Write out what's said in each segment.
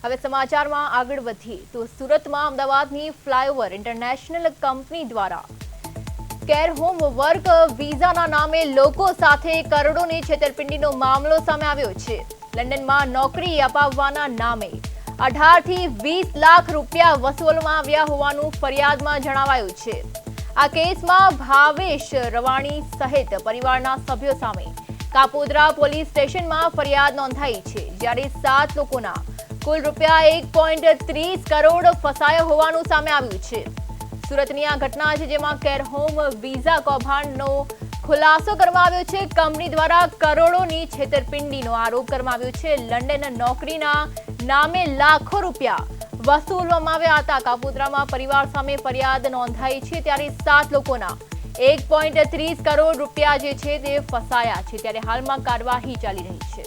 હવે સમાચારમાં આગળ વધીએ તો સુરતમાં અમદાવાદની ફ્લાયઓવર ઇન્ટરનેશનલ કંપની દ્વારા કેર હોમ વર્ક વિઝાના નામે લોકો સાથે કરોડોની છેતરપિંડીનો મામલો સામે આવ્યો છે। લંડનમાં નોકરી અપાવવાના નામે 18 થી 20 લાખ રૂપિયા વસૂલવામાં આવ્યા હોવાનું ફરિયાદમાં જણાવાયું છે। આ કેસમાં ભાવેશ રવાણી સહિત પરિવારના સભ્યો સામે કાપોદ્રા પોલીસ સ્ટેશનમાં ફરિયાદ નોંધાઈ છે, જ્યારે 7 લોકોના કુલ રૂપિયા 1.30 કરોડ ફસાયા હોવાનું સામે આવ્યું છે। સુરતની આ ઘટના છે, જેમાં કેર હોમ વિઝા કૌભાંડનો ખુલાસો કરવામાં આવ્યો છે। કંપની દ્વારા કરોડોની છેતરપિંડીનો આરોપ કરવામાં આવ્યો છે। લંડન નોકરીના નામે લાખો રૂપિયા વસૂલવામાં આવ્યા હતા। કાપોદ્રામાં પરિવાર સામે ફરિયાદ નોંધાઈ છે, ત્યારે 7 લોકોના 1.30 કરોડ રૂપિયા જે છે તે ફસાયા છે, ત્યારે હાલમાં કાર્યવાહી ચાલી રહી છે।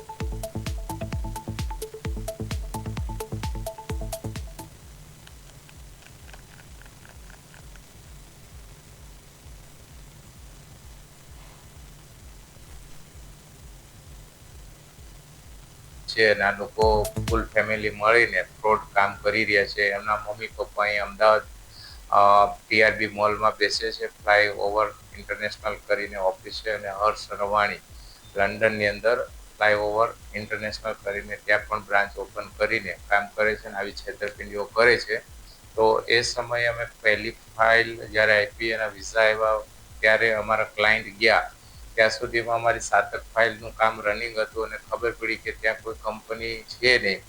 અને આ લોકો ફૂલ ફેમિલી મળીને ફ્રોડ કામ કરી રહ્યા છે। એમના મમ્મી પપ્પા અહીં અમદાવાદ ટીઆરબી મોલમાં બેસે છે, ફ્લાય ઓવર ઇન્ટરનેશનલ કરીને ઓફિસ છે, અને હર્ષ રવાણી લંડનની અંદર ફ્લાય ઓવર ઇન્ટરનેશનલ કરીને ત્યાં પણ બ્રાન્ચ ઓપન કરીને કામ કરે છે અને આવી છેતરપિંડીઓ કરે છે। તો એ સમયે અમે પહેલી ફાઇલ જ્યારે આપી એના વિઝા આવ્યા ત્યારે અમારા ક્લાયન્ટ ગયા ત્યાં સુધીમાં અમારી 7 ફાઇલનું કામ રનિંગ હતું અને ખબર પડી કે ત્યાં કોઈ કંપની છે નહીં,